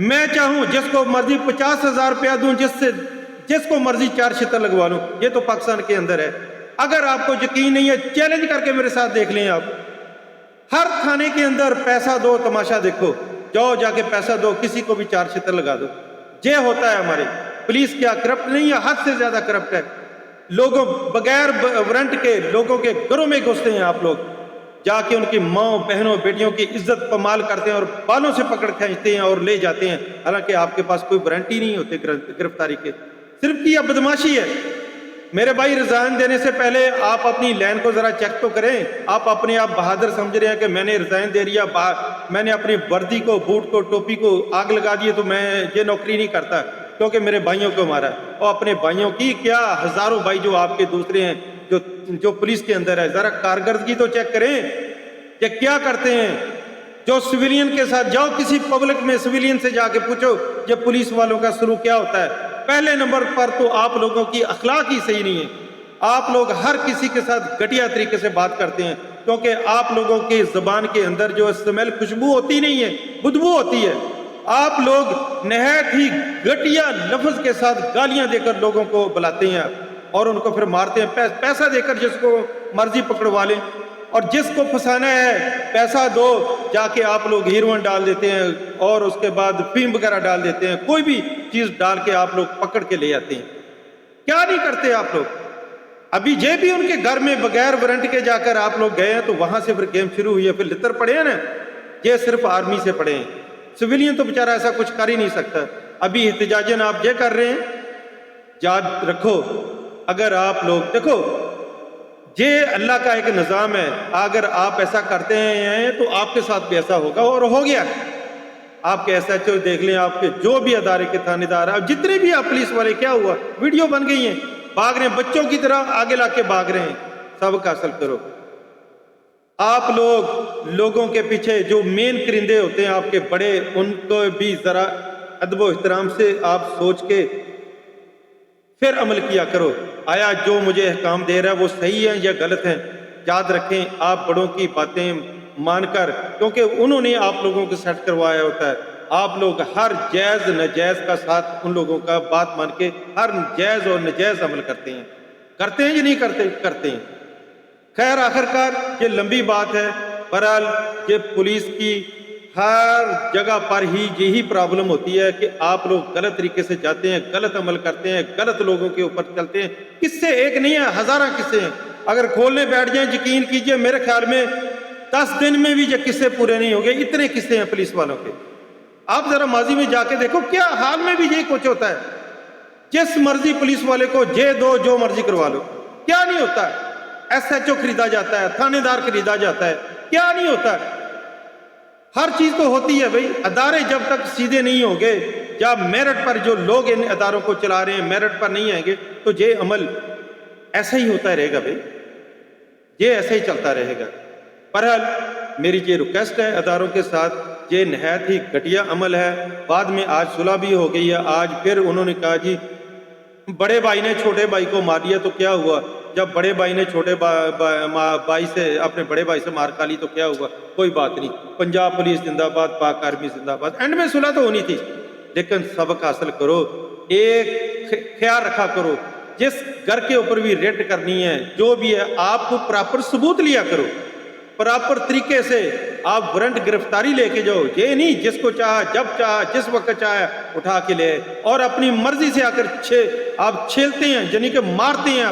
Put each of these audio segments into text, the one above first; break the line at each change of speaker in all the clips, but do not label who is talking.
میں چاہوں جس کو مرضی 50,000 روپیہ دوں، جس کو مرضی 4 چھتر لگوا لوں، یہ تو پاکستان کے اندر ہے۔ اگر آپ کو یقین نہیں ہے، چیلنج کر کے میرے ساتھ دیکھ لیں آپ، ہر تھانے کے اندر پیسہ دو، تماشا دیکھو، جاؤ جا کے پیسہ دو، کسی کو بھی 4 چھتر لگا دو۔ یہ ہوتا ہے ہمارے پولیس کیا کرپٹ نہیں ہے، حد سے زیادہ کرپٹ ہے۔ لوگوں بغیر وارنٹ کے لوگوں کے گھروں میں گھستے ہیں آپ لوگ، جا کے ان کی ماں بہنوں بیٹیوں کی عزت پامال کرتے ہیں اور بالوں سے پکڑ کھینچتے ہیں اور لے جاتے ہیں، حالانکہ آپ کے پاس کوئی وارنٹ ہی نہیں ہوتے گرفتاری کے، صرف کی یہ بدماشی ہے۔ میرے بھائی ریزائن دینے سے پہلے آپ اپنی لائن کو ذرا چیک تو کریں۔ آپ اپنے آپ بہادر سمجھ رہے ہیں کہ میں نے ریزائن دے دیا، میں نے اپنی وردی کو، بوٹ کو، ٹوپی کو آگ لگا دی تو میں یہ نوکری نہیں کرتا کیونکہ میرے بھائیوں کو مارا۔ اور اپنے بھائیوں کی کیا، ہزاروں بھائی جو آپ کے دوسرے ہیں جو پولیس کے اندر ہے، ذرا کارکردگی تو چیک کریں کہ کیا کرتے ہیں۔ جو سویلین کے ساتھ جاؤ، کسی پبلک میں سویلین سے جا کے پوچھو یہ پولیس والوں کا سلوک کیا ہوتا ہے۔ پہلے نمبر پر تو آپ لوگوں کی اخلاق ہی صحیح نہیں ہے۔ آپ لوگ ہر کسی کے ساتھ گھٹیا طریقے سے بات کرتے ہیں کیونکہ آپ لوگوں کی زبان کے اندر جو اسمیل، خوشبو ہوتی نہیں ہے، بدبو ہوتی ہے۔ آپ لوگ نہایت ہی گھٹیا لفظ کے ساتھ گالیاں دے کر لوگوں کو بلاتے ہیں اور ان کو پھر مارتے ہیں، پیسہ دے کر جس کو مرضی پکڑوا لیں، اور جس کو پھنسانا ہے پیسہ دو، جا کے آپ لوگ ہیروئن ڈال دیتے ہیں اور اس کے بعد فیم وغیرہ ڈال دیتے ہیں، کوئی بھی چیز ڈال کے آپ لوگ پکڑ کے لے آتے ہیں۔ کیا نہیں کرتے آپ لوگ؟ ابھی یہ بھی ان کے گھر میں بغیر وارنٹ کے جا کر آپ لوگ گئے ہیں تو وہاں سے پھر گیم شروع ہوئی ہے، پھر لتر پڑے ہیں نا، یہ صرف آرمی سے پڑے ہیں، سویلین تو بیچارہ ایسا کچھ کر ہی نہیں سکتا۔ ابھی احتجاجن آپ یہ کر رہے ہیں، یاد رکھو اگر آپ لوگ دیکھو یہ اللہ کا ایک نظام ہے، اگر آپ ایسا کرتے ہیں تو آپ کے ساتھ بھی ایسا ہوگا اور ہو گیا۔ آپ کے ایس ایچ او دیکھ لیں، آپ کے جو بھی ادارے کے تھانے دار، جتنے بھی آپ پولیس والے، کیا ہوا، ویڈیو بن گئی ہیں، بھاگ رہے ہیں بچوں کی طرح، آگے لا کے بھاگ رہے ہیں۔ سبق حاصل کرو۔ آپ لوگوں کے پیچھے جو مین کرندے ہوتے ہیں آپ کے بڑے، ان کو بھی ذرا ادب و احترام سے آپ سوچ کے پھر عمل کیا کرو، آیا جو مجھے احکام دے رہا ہے وہ صحیح ہے یا غلط ہے۔ یاد رکھیں آپ بڑوں کی باتیں مان کر، کیونکہ انہوں نے آپ لوگوں کو سیٹ کروایا ہوتا ہے، آپ لوگ ہر جائز ناجائز کا ساتھ ان لوگوں کا بات مان کے ہر جائز اور ناجائز عمل کرتے ہیں یا نہیں کرتے؟ کرتے ہیں۔ خیر آخرکار یہ لمبی بات ہے، بہرحال یہ پولیس کی ہر جگہ پر ہی یہی پرابلم ہوتی ہے کہ آپ لوگ غلط طریقے سے جاتے ہیں، غلط عمل کرتے ہیں، غلط لوگوں کے اوپر چلتے ہیں۔ قصے ایک نہیں ہے، ہزارہ قصے ہیں، اگر کھولنے بیٹھ جائیں یقین کیجئے میرے خیال میں 10 دن میں بھی یہ قصے پورے نہیں ہو گئے، اتنے قصے ہیں پولیس والوں کے۔ آپ ذرا ماضی میں جا کے دیکھو، کیا حال میں بھی یہی کچھ ہوتا ہے، جس مرضی پولیس والے کو جے دو، جو مرضی کروا لو، کیا نہیں ہوتا ہے؟ ایس ایچ او خریدا جاتا ہے، تھانے دار خریدا جاتا ہے، کیا نہیں ہوتا ہے؟ ہر چیز تو ہوتی ہے بھائی۔ ادارے جب تک سیدھے نہیں ہوں گے، جب میرٹ پر جو لوگ ان اداروں کو چلا رہے ہیں میرٹ پر نہیں آئیں گے تو یہ عمل ایسا ہی ہوتا رہے گا بھائی، یہ ایسا ہی چلتا رہے گا۔ بہرحال میری یہ ریکویسٹ ہے اداروں کے ساتھ، یہ نہایت ہی گھٹیا عمل ہے۔ بعد میں آج صلح بھی ہو گئی ہے، آج پھر انہوں نے کہا جی بڑے بھائی نے چھوٹے بھائی کو مار دیا تو کیا ہوا، جب بڑے بھائی نے چھوٹے بھائی سے، اپنے بڑے بھائی سے مار کھا لی تو کیا ہوا، کوئی بات نہیں، پنجاب پولیس زندہ باد، پاک آرمی زندہ باد۔ اینڈ میں صلح تو ہونی تھی، لیکن سبق حاصل کرو، ایک خیال رکھا کرو، جس گھر کے اوپر بھی ریڈ کرنی ہے، جو بھی ہے، آپ کو پراپر ثبوت لیا کرو، پراپر طریقے سے آپ وارنٹ گرفتاری لے کے جاؤ، یہ نہیں جس کو چاہا، جب چاہا، جس وقت چاہا اٹھا کے لے، اور اپنی مرضی سے آ کر آپ چھیلتے ہیں، یعنی کہ مارتے ہیں،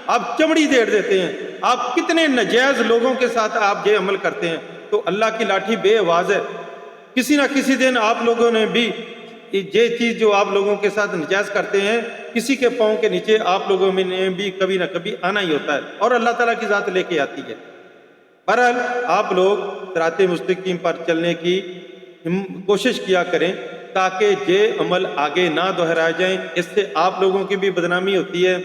آپ چمڑی دیڑ دیتے ہیں، آپ کتنے ناجائز لوگوں کے ساتھ آپ یہ عمل کرتے ہیں، تو اللہ کی لاٹھی بے آواز ہے۔ کسی نہ کسی دن آپ لوگوں نے بھی یہ چیز جو آپ لوگوں کے ساتھ ناجائز کرتے ہیں، کسی کے پاؤں کے نیچے آپ لوگوں میں نے بھی کبھی نہ کبھی آنا ہی ہوتا ہے، اور اللہ تعالیٰ کی ذات لے کے آتی ہے۔ بہرحال آپ لوگ صراط مستقیم پر چلنے کی کوشش کیا کریں تاکہ یہ عمل آگے نہ دہرائے جائیں، اس سے آپ لوگوں کی بھی بدنامی ہوتی ہے،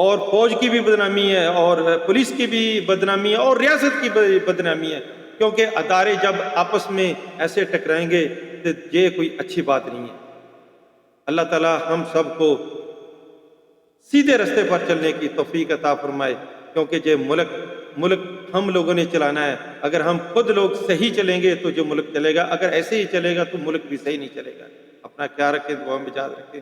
اور فوج کی بھی بدنامی ہے، اور پولیس کی بھی بدنامی ہے، اور ریاست کی بدنامی ہے، کیونکہ ادارے جب آپس میں ایسے ٹکرائیں گے تو یہ کوئی اچھی بات نہیں ہے۔ اللہ تعالی ہم سب کو سیدھے رستے پر چلنے کی توفیق عطا فرمائے، کیونکہ یہ ملک ہم لوگوں نے چلانا ہے۔ اگر ہم خود لوگ صحیح چلیں گے تو جو ملک چلے گا، اگر ایسے ہی چلے گا تو ملک بھی صحیح نہیں چلے گا۔ اپنا خیال رکھیں، دعا میں یاد رکھیں۔